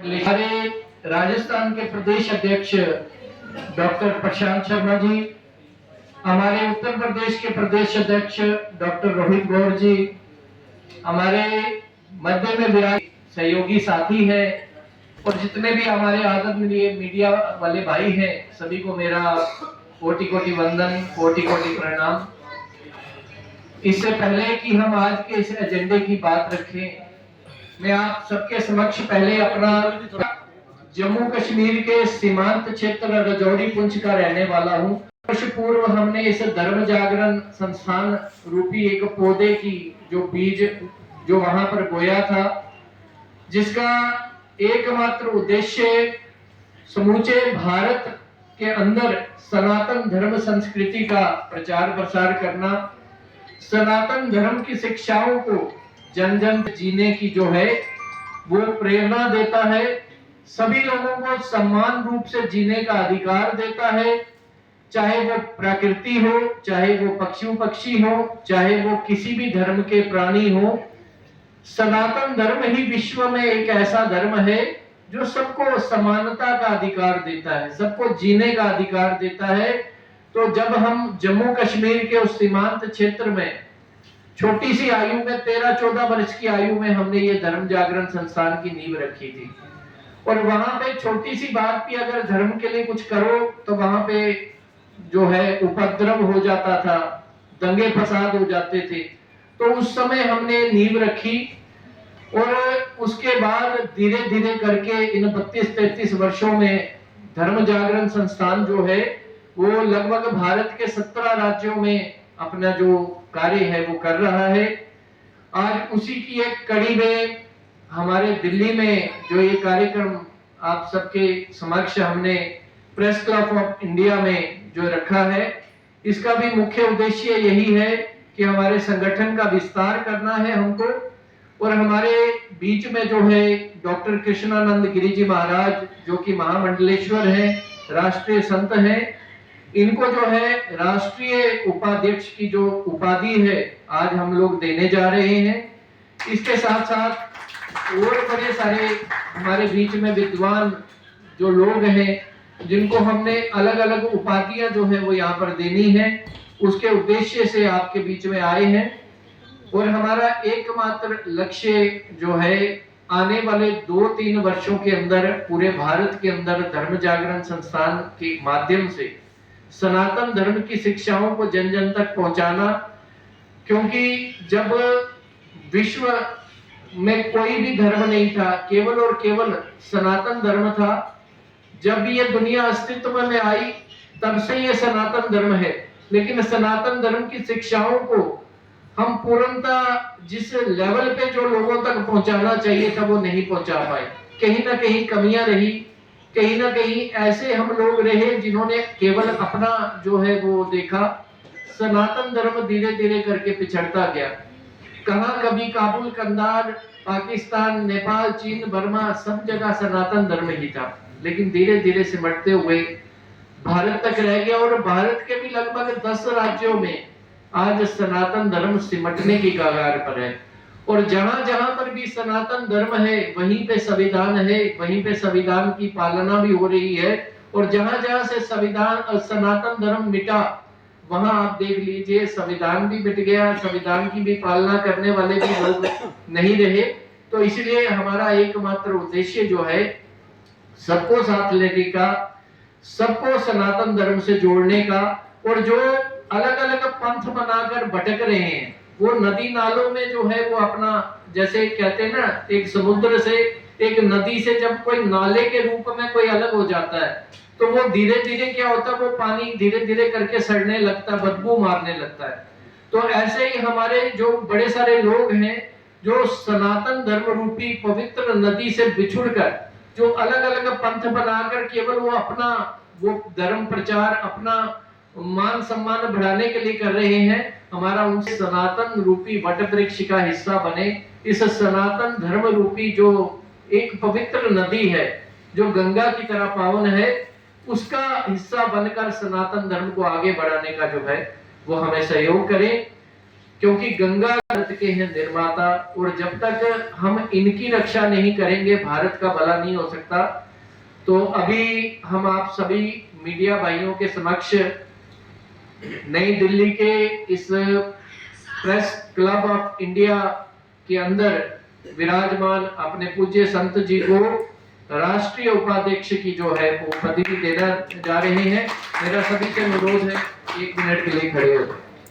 हमारे राजस्थान के प्रदेश अध्यक्ष डॉक्टर प्रशांत शर्मा जी, हमारे उत्तर प्रदेश के प्रदेश अध्यक्ष डॉक्टर रोहित गौर जी, हमारे मध्य में विराज सहयोगी साथी है और जितने भी हमारे आदरणीय मीडिया वाले भाई हैं, सभी को मेरा कोटि कोटि वंदन, कोटि कोटि प्रणाम। इससे पहले कि हम आज के इस एजेंडे की बात रखें, मैं आप सबके समक्ष पहले अपना जम्मू कश्मीर के सीमांत क्षेत्र रजौरी पुंछ का रहने वाला हूँ। वर्ष पूर्व हमने इस धर्म जागरण संस्थान रूपी एक पौधे की जो बीज जो वहां पर बोया था, जिसका एकमात्र उद्देश्य समूचे भारत के अंदर सनातन धर्म संस्कृति का प्रचार प्रसार करना, सनातन धर्म की शिक्षाओं को जन जन जीने की जो है वो प्रेरणा देता है, सभी लोगों को समान रूप से जीने का अधिकार देता है, चाहे वो प्रकृति हो, चाहे वो पशु पक्षी हो, चाहे वो किसी भी धर्म के प्राणी हो। सनातन धर्म ही विश्व में एक ऐसा धर्म है जो सबको समानता का अधिकार देता है, सबको जीने का अधिकार देता है। तो जब हम जम्मू कश्मीर के उस सीमांत क्षेत्र में छोटी सी आयु में 13-14 वर्ष की आयु में हमने ये धर्म जागरण संस्थान की नींव रखी थी, और वहां पे छोटी सी बात भी अगर धर्म के लिए कुछ करो तो वहां पे जो है उपद्रव हो जाता था, दंगे फसाद हो जाते थे। तो उस समय हमने नींव रखी और उसके बाद धीरे धीरे करके इन 32-33 वर्षों में धर्म जागरण संस्थान जो है वो लगभग भारत के 17 राज्यों में अपना जो कार्य है वो कर रहा है। आज उसी की एक कड़ी में हमारे दिल्ली में जो ये कार्यक्रम आप सबके समक्ष हमने प्रेस क्लब ऑफ इंडिया में जो रखा है, इसका भी मुख्य उद्देश्य यही है कि हमारे संगठन का विस्तार करना है हमको। और हमारे बीच में जो है डॉक्टर कृष्णानंद गिरी जी महाराज, जो कि महामंडलेश्वर हैं, राष्ट्रीय संत हैं, इनको जो है राष्ट्रीय उपाध्यक्ष की जो उपाधि है आज हम लोग देने जा रहे हैं। इसके साथ साथ और बड़े सारे हमारे बीच में विद्वान जो लोग हैं जिनको हमने अलग अलग उपाधियां जो है वो यहाँ पर देनी है, उसके उद्देश्य से आपके बीच में आए हैं। और हमारा एकमात्र लक्ष्य जो है आने वाले 2-3 वर्षों के अंदर पूरे भारत के अंदर धर्म जागरण संस्थान के माध्यम से सनातन धर्म की शिक्षाओं को जन जन तक पहुंचाना। क्योंकि जब विश्व में कोई भी धर्म नहीं था, केवल और केवल सनातन धर्म था। जब ये दुनिया अस्तित्व में आई तब से ये सनातन धर्म है, लेकिन सनातन धर्म की शिक्षाओं को हम पूर्णतः जिस लेवल पे जो लोगों तक पहुंचाना चाहिए था वो नहीं पहुंचा पाए। कहीं ना कहीं कमियां रही, कहीं ना कहीं ऐसे हम लोग रहे जिन्होंने केवल अपना जो है वो देखा। सनातन धर्म धीरे धीरे करके पिछड़ता गया। कहाँ कभी काबुल, कंधार, पाकिस्तान, नेपाल, चीन, बर्मा सब जगह सनातन धर्म ही था, लेकिन धीरे धीरे सिमटते हुए भारत तक रह गया। और भारत के भी लगभग 10 राज्यों में आज सनातन धर्म सिमटने की कगार पर है। और जहां जहां पर भी सनातन धर्म है वहीं पे संविधान है, वहीं पे संविधान की पालना भी हो रही है। और जहां जहां से संविधान और सनातन धर्म मिटा, वहां आप देख लीजिए संविधान भी मिट गया, संविधान की भी पालना करने वाले भी लोग नहीं रहे। तो इसलिए हमारा एकमात्र उद्देश्य जो है सबको साथ लेने का, सबको सनातन धर्म से जोड़ने का। और जो अलग अलग पंथ बनाकर भटक रहे हैं वो नदी नालों में जो है वो अपना, जैसे कहते हैं ना, एक समुद्र से, एक नदी से जब कोई नाले के रूप में कोई अलग हो जाता है तो वो धीरे धीरे क्या होता है, वो पानी धीरे धीरे करके सड़ने लगता है, बदबू मारने लगता है। तो ऐसे ही हमारे जो बड़े सारे लोग हैं जो सनातन धर्म रूपी पवित्र नदी से बिछुड़कर जो अलग अलग पंथ बनाकर केवल वो अपना वो धर्म प्रचार, अपना मान सम्मान बढ़ाने के लिए कर रहे हैं, हमारा उनसे सनातन रूपी वट वृक्ष का हिस्सा बने। इस सनातन धर्म रूपी जो एक पवित्र नदी है जो गंगा की तरह पावन है, उसका हिस्सा बनकर सनातन धर्म को आगे बढ़ाने का जो है वो हमें सहयोग करें। क्योंकि गंगा भारत के हैं निर्माता, और जब तक हम इनकी रक्षा नहीं करेंगे भारत का भला नहीं हो सकता। तो अभी हम आप सभी मीडिया भाइयों के समक्ष नई दिल्ली के इस प्रेस क्लब ऑफ इंडिया के अंदर विराजमान अपने पूज्य संत जी को राष्ट्रीय उपाध्यक्ष की जो है वो पदवी देना जा रहे हैं। मेरा सभी से अनुरोध है 1 मिनट के लिए खड़े हो।